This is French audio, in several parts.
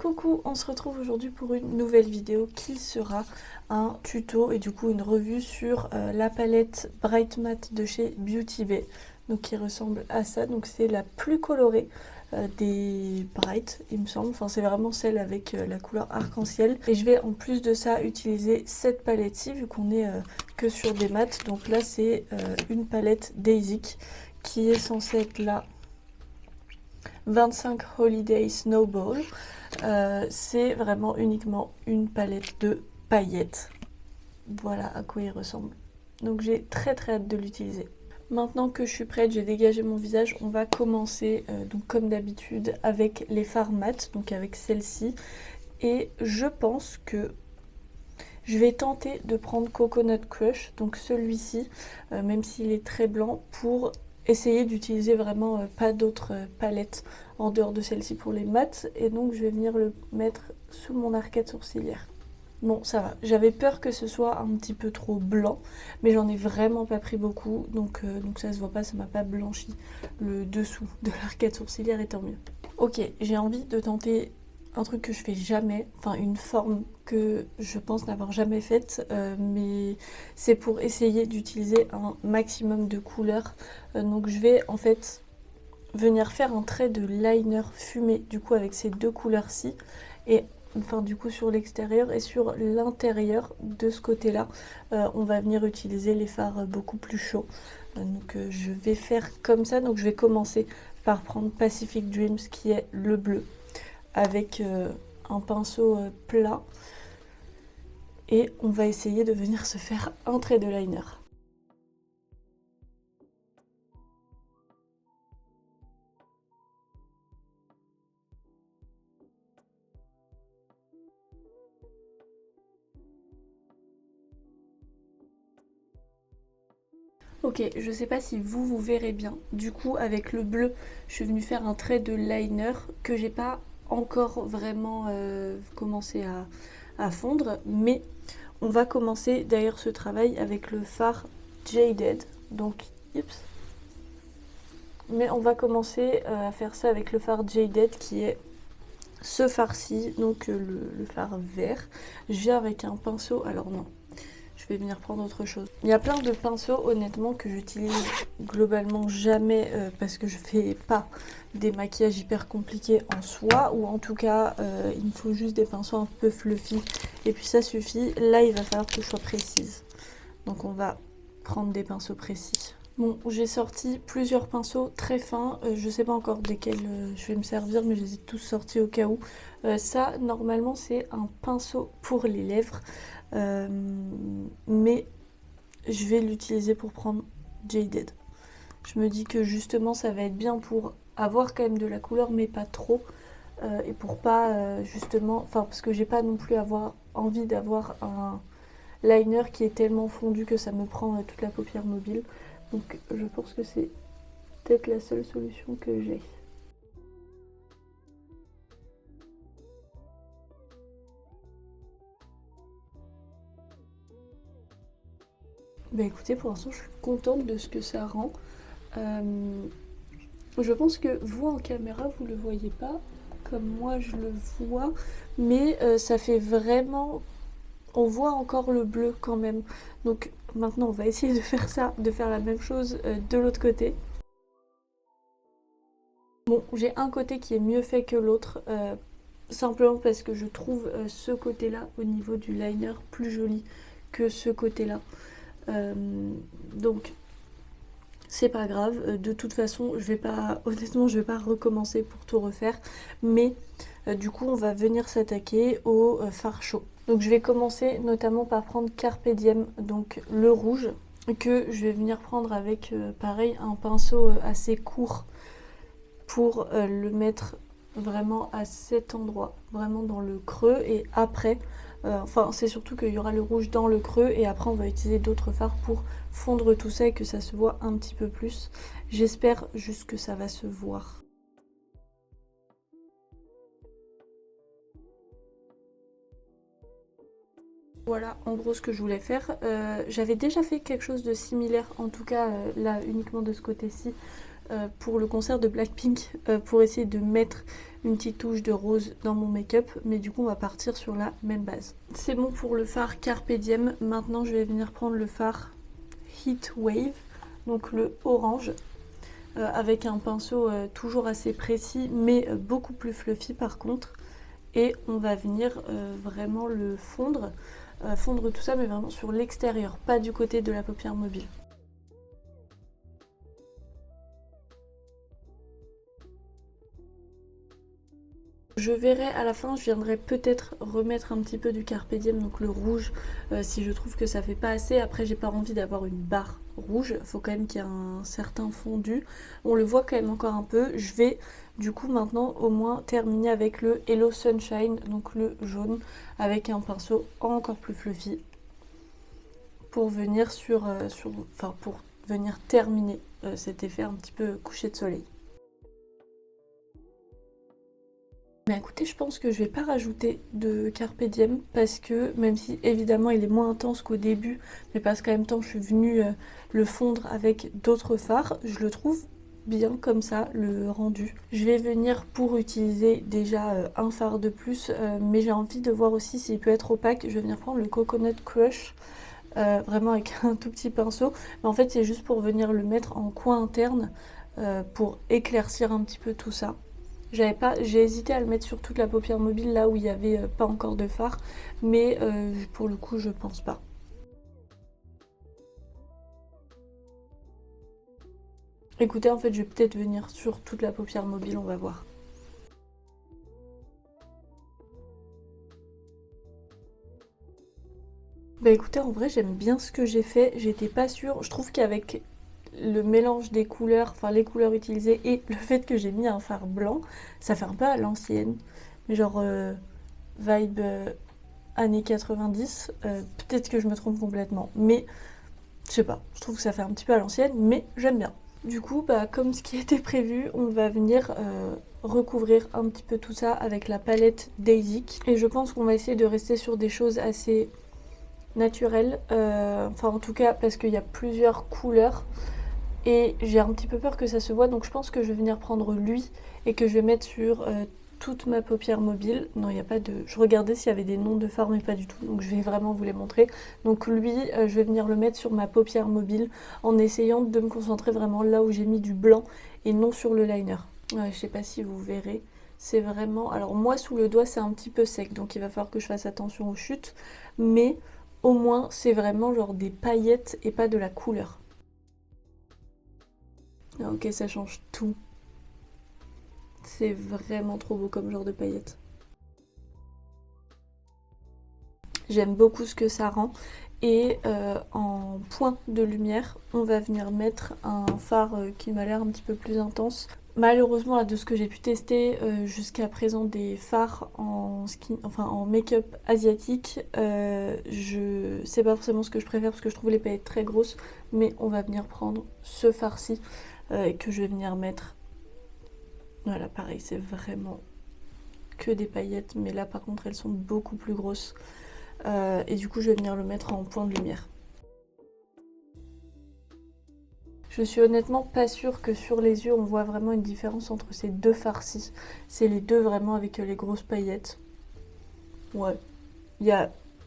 Coucou, on se retrouve aujourd'hui pour une nouvelle vidéo qui sera un tuto et du coup une revue sur la palette Bright Matte de chez Beauty Bay, donc qui ressemble à ça. Donc c'est la plus colorée des Bright, il me semble, enfin c'est vraiment celle avec la couleur arc-en-ciel. Et je vais en plus de ça utiliser cette palette-ci vu qu'on est que sur des mattes. Donc là c'est une palette Daisic qui est censée être la 25 Holiday Snowball. C'est vraiment uniquement une palette de paillettes. Voilà à quoi il ressemble. Donc j'ai très hâte de l'utiliser. Maintenant que je suis prête, j'ai dégagé mon visage, on va commencer donc comme d'habitude avec les fards mat, donc avec celle-ci. Et je pense que je vais tenter de prendre Coconut Crush, donc celui-ci, même s'il est très blanc, pour essayer d'utiliser vraiment pas d'autres palettes en dehors de celle-ci pour les mats. Et donc je vais venir le mettre sous mon arcade sourcilière. Bon, ça va. J'avais peur que ce soit un petit peu trop blanc, mais j'en ai vraiment pas pris beaucoup, donc ça se voit pas, ça m'a pas blanchi le dessous de l'arcade sourcilière, et tant mieux. Ok, j'ai envie de tenter un truc que je fais jamais, enfin une forme que je pense n'avoir jamais faite, mais c'est pour essayer d'utiliser un maximum de couleurs. Donc je vais en fait venir faire un trait de liner fumé du coup avec ces deux couleurs-ci, et enfin du coup sur l'extérieur et sur l'intérieur de ce côté-là, on va venir utiliser les fards beaucoup plus chauds. Donc je vais faire comme ça, donc je vais commencer par prendre Pacific Dreams qui est le bleu avec un pinceau plat, et on va essayer de venir se faire un trait de liner. Ok, je sais pas si vous verrez bien. Du coup, avec le bleu, je suis venue faire un trait de liner que j'ai pas encore vraiment commencé à fondre. Mais on va commencer d'ailleurs ce travail avec le fard Jaded. Donc, oups. Mais on va commencer à faire ça avec le fard Jaded qui est ce fard-ci, donc le fard vert. Je viens avec un pinceau, alors non. Je vais venir prendre autre chose. Il y a plein de pinceaux honnêtement que j'utilise globalement jamais parce que je fais pas des maquillages hyper compliqués en soi, ou en tout cas il me faut juste des pinceaux un peu fluffy et puis ça suffit. Là il va falloir que je sois précise, donc on va prendre des pinceaux précis. Bon, j'ai sorti plusieurs pinceaux très fins, je sais pas encore desquels je vais me servir, mais je les ai tous sortis au cas où. Ça normalement c'est un pinceau pour les lèvres. Mais je vais l'utiliser pour prendre Jaded. Je me dis que justement ça va être bien pour avoir quand même de la couleur mais pas trop, et pour pas justement, enfin parce que j'ai pas non plus envie d'avoir un liner qui est tellement fondu que ça me prend toute la paupière mobile. Donc je pense que c'est peut-être la seule solution que j'ai. Bah écoutez, pour l'instant je suis contente de ce que ça rend. Je pense que vous en caméra vous le voyez pas comme moi je le vois, mais ça fait vraiment, on voit encore le bleu quand même. Donc maintenant on va essayer de faire ça, de faire la même chose de l'autre côté. Bon, j'ai un côté qui est mieux fait que l'autre, simplement parce que je trouve ce côté là au niveau du liner plus joli que ce côté là. Donc c'est pas grave, de toute façon je vais pas, honnêtement je vais pas recommencer pour tout refaire, mais du coup on va venir s'attaquer au fard chaud. Donc je vais commencer notamment par prendre Carpe Diem, donc le rouge, que je vais venir prendre avec pareil un pinceau assez court pour le mettre vraiment à cet endroit, vraiment dans le creux, et après enfin c'est surtout qu'il y aura le rouge dans le creux, et après on va utiliser d'autres fards pour fondre tout ça et que ça se voit un petit peu plus. J'espère juste que ça va se voir. Voilà en gros ce que je voulais faire. J'avais déjà fait quelque chose de similaire, en tout cas là uniquement de ce côté-ci, pour le concert de Blackpink pour essayer de mettre une petite touche de rose dans mon make-up, mais du coup on va partir sur la même base. C'est bon pour le fard Carpe Diem. Maintenant je vais venir prendre le fard Heat Wave, donc le orange, avec un pinceau toujours assez précis mais beaucoup plus fluffy par contre, et on va venir vraiment le fondre, fondre tout ça mais vraiment sur l'extérieur, pas du côté de la paupière mobile. Je verrai à la fin, je viendrai peut-être remettre un petit peu du Carpe Diem, donc le rouge, si je trouve que ça fait pas assez. Après j'ai pas envie d'avoir une barre rouge, faut quand même qu'il y ait un certain fondu. On le voit quand même encore un peu. Je vais du coup maintenant au moins terminer avec le Hello Sunshine, donc le jaune, avec un pinceau encore plus fluffy pour venir pour venir terminer cet effet un petit peu coucher de soleil. Mais écoutez, je pense que je vais pas rajouter de Carpe Diem parce que même si évidemment il est moins intense qu'au début, mais parce qu'en même temps je suis venue le fondre avec d'autres fards, je le trouve bien comme ça le rendu. Je vais venir pour utiliser déjà un fard de plus, mais j'ai envie de voir aussi s'il peut être opaque. Je vais venir prendre le Coconut Crush, vraiment avec un tout petit pinceau, mais en fait c'est juste pour venir le mettre en coin interne pour éclaircir un petit peu tout ça. J'ai hésité à le mettre sur toute la paupière mobile là où il n'y avait pas encore de fard, mais pour le coup je pense pas. Écoutez, en fait je vais peut-être venir sur toute la paupière mobile, on va voir. Bah écoutez, en vrai j'aime bien ce que j'ai fait, j'étais pas sûre, je trouve qu'avec le mélange des couleurs, enfin les couleurs utilisées et le fait que j'ai mis un fard blanc, ça fait un peu à l'ancienne, mais genre vibe années 90, peut-être que je me trompe complètement, mais je sais pas, je trouve que ça fait un petit peu à l'ancienne, mais j'aime bien. Du coup, bah, comme ce qui était prévu, on va venir recouvrir un petit peu tout ça avec la palette Daysic, et je pense qu'on va essayer de rester sur des choses assez naturelles, enfin en tout cas parce qu'il y a plusieurs couleurs, et j'ai un petit peu peur que ça se voit, donc je pense que je vais venir prendre lui et que je vais mettre sur toute ma paupière mobile. Non, il n'y a pas de... Je regardais s'il y avait des noms de fards, mais pas du tout, donc je vais vraiment vous les montrer. Donc lui, je vais venir le mettre sur ma paupière mobile en essayant de me concentrer vraiment là où j'ai mis du blanc et non sur le liner. Ouais, je sais pas si vous verrez, c'est vraiment... Alors moi, sous le doigt, c'est un petit peu sec, donc il va falloir que je fasse attention aux chutes, mais au moins, c'est vraiment genre des paillettes et pas de la couleur. Ah, ok, ça change tout. C'est vraiment trop beau comme genre de paillettes. J'aime beaucoup ce que ça rend. Et en point de lumière, on va venir mettre un fard qui m'a l'air un petit peu plus intense. Malheureusement, là, de ce que j'ai pu tester jusqu'à présent des fards en make-up asiatique, c'est pas forcément ce que je préfère parce que je trouve les paillettes très grosses, mais on va venir prendre ce fard-ci que je vais venir mettre. Voilà, pareil, c'est vraiment que des paillettes, mais là par contre elles sont beaucoup plus grosses. Et du coup je vais venir le mettre en point de lumière. Je suis honnêtement pas sûre que sur les yeux on voit vraiment une différence entre ces deux farcis. C'est les deux vraiment avec les grosses paillettes. Ouais,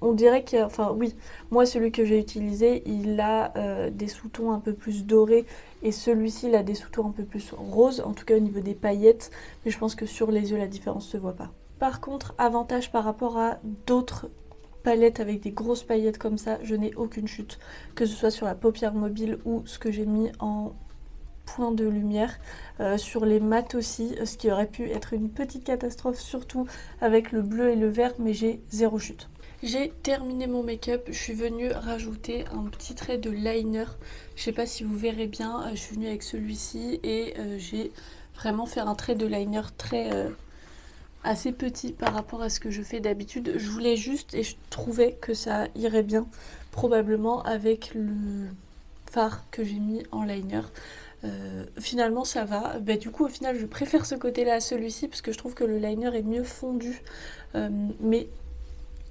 on dirait qu'il y a... Enfin oui, moi celui que j'ai utilisé, il a des sous-tons un peu plus dorés. Et celui-ci, il a des sous-tons un peu plus roses, en tout cas au niveau des paillettes. Mais je pense que sur les yeux, la différence se voit pas. Par contre, avantage par rapport à d'autres palettes avec des grosses paillettes comme ça, je n'ai aucune chute. Que ce soit sur la paupière mobile ou ce que j'ai mis en point de lumière. Sur les mats aussi, ce qui aurait pu être une petite catastrophe, surtout avec le bleu et le vert, mais j'ai zéro chute. J'ai terminé mon make-up, je suis venue rajouter un petit trait de liner. Je sais pas si vous verrez bien, je suis venue avec celui-ci et j'ai vraiment fait un trait de liner très assez petit par rapport à ce que je fais d'habitude. Je voulais juste, et je trouvais que ça irait bien probablement avec le fard que j'ai mis en liner. Finalement ça va, bah, du coup au final je préfère ce côté là à celui-ci parce que je trouve que le liner est mieux fondu, mais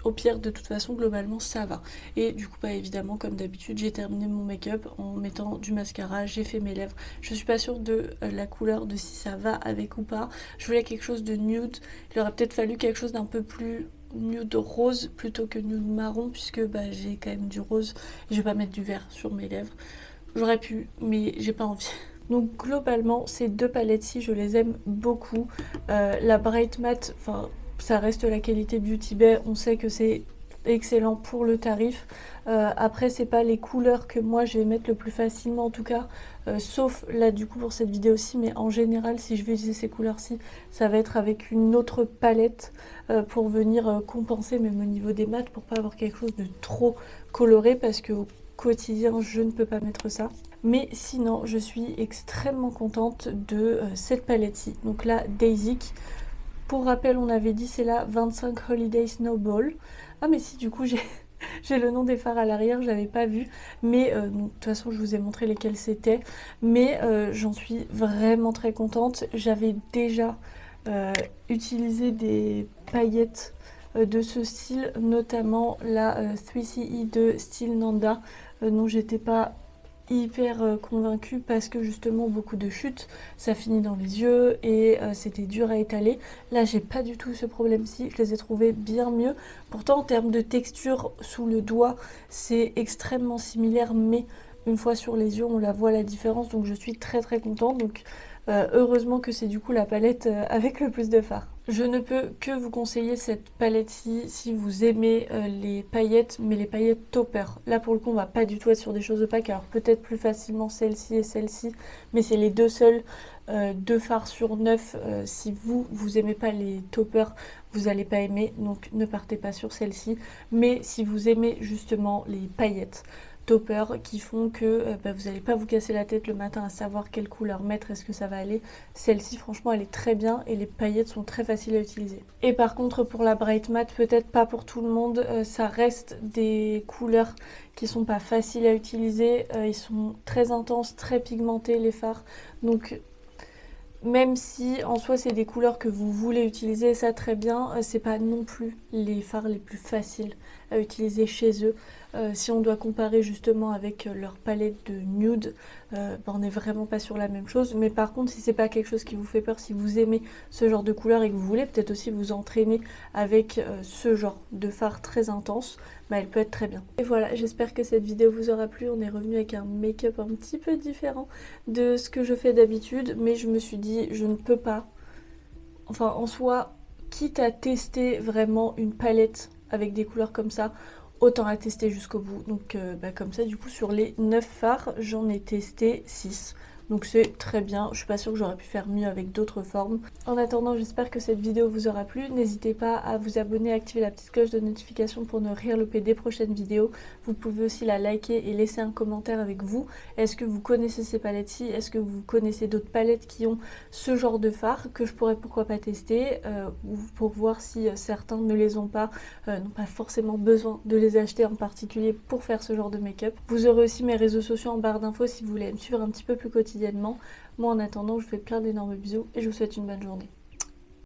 au pire, de toute façon, globalement, ça va. Et du coup, bah, évidemment, comme d'habitude, j'ai terminé mon make-up en mettant du mascara, j'ai fait mes lèvres. Je suis pas sûre de la couleur, de si ça va avec ou pas. Je voulais quelque chose de nude. Il aurait peut-être fallu quelque chose d'un peu plus nude rose plutôt que nude marron, puisque bah, j'ai quand même du rose. Et je vais pas mettre du vert sur mes lèvres. J'aurais pu, mais j'ai pas envie. Donc globalement, ces deux palettes-ci, je les aime beaucoup. La Bright Matte, enfin, ça reste la qualité Beauty Bay. On sait que c'est excellent pour le tarif. Après, c'est pas les couleurs que moi je vais mettre le plus facilement en tout cas. Sauf là du coup pour cette vidéo-ci. Mais en général, si je vais utiliser ces couleurs-ci, ça va être avec une autre palette pour venir compenser même au niveau des mates. Pour pas avoir quelque chose de trop coloré. Parce qu'au quotidien, je ne peux pas mettre ça. Mais sinon, je suis extrêmement contente de cette palette-ci. Donc là, Daisic. Pour rappel, on avait dit c'est la 25 Holiday Snowball. Ah mais si, du coup, j'ai le nom des fards à l'arrière, je l'avais pas vu. Mais de toute façon, je vous ai montré lesquels c'était. Mais j'en suis vraiment très contente. J'avais déjà utilisé des paillettes de ce style, notamment la 3CE de style Nanda, dont j'étais pas hyper convaincue parce que justement beaucoup de chutes, ça finit dans les yeux et c'était dur à étaler. Là j'ai pas du tout ce problème-ci, je les ai trouvés bien mieux. Pourtant en termes de texture sous le doigt c'est extrêmement similaire, mais une fois sur les yeux on la voit la différence, donc je suis très très contente. Donc heureusement que c'est du coup la palette avec le plus de fard. Je ne peux que vous conseiller cette palette-ci si vous aimez les paillettes, mais les paillettes topper. Là pour le coup on va pas du tout être sur des choses opaques, alors peut-être plus facilement celle-ci et celle-ci, mais c'est les deux seuls 2 fards sur 9. Si vous aimez pas les toppers, vous allez pas aimer, donc ne partez pas sur celle-ci. Mais si vous aimez justement les paillettes topper qui font que vous n'allez pas vous casser la tête le matin à savoir quelle couleur mettre, est-ce que ça va aller, celle-ci franchement elle est très bien et les paillettes sont très faciles à utiliser. Et par contre pour la Bright Matte, peut-être pas pour tout le monde, ça reste des couleurs qui sont pas faciles à utiliser, ils sont très intenses, très pigmentés les fards, donc même si en soi c'est des couleurs que vous voulez utiliser, ça très bien, c'est pas non plus les fards les plus faciles à utiliser chez eux. Si on doit comparer justement avec leur palette de nude, on n'est vraiment pas sur la même chose. Mais par contre, si c'est pas quelque chose qui vous fait peur, si vous aimez ce genre de couleur et que vous voulez peut-être aussi vous entraîner avec ce genre de fard très intense, elle peut être très bien. Et voilà, j'espère que cette vidéo vous aura plu. On est revenu avec un make-up un petit peu différent de ce que je fais d'habitude, mais je me suis dit je ne peux pas, enfin en soi, quitte à tester vraiment une palette avec des couleurs comme ça, autant la tester jusqu'au bout. Donc comme ça du coup sur les 9 fards j'en ai testé 6. Donc c'est très bien, je suis pas sûre que j'aurais pu faire mieux avec d'autres formes. En attendant, j'espère que cette vidéo vous aura plu. N'hésitez pas à vous abonner, à activer la petite cloche de notification pour ne rien louper des prochaines vidéos. Vous pouvez aussi la liker et laisser un commentaire avec vous. Est-ce que vous connaissez ces palettes-ci? Est-ce que vous connaissez d'autres palettes qui ont ce genre de fard que je pourrais pourquoi pas tester, ou pour voir si certains ne les ont pas, n'ont pas forcément besoin de les acheter en particulier pour faire ce genre de make-up. Vous aurez aussi mes réseaux sociaux en barre d'infos si vous voulez me suivre un petit peu plus quotidiennement. Moi en attendant, je vous fais plein d'énormes bisous et je vous souhaite une bonne journée.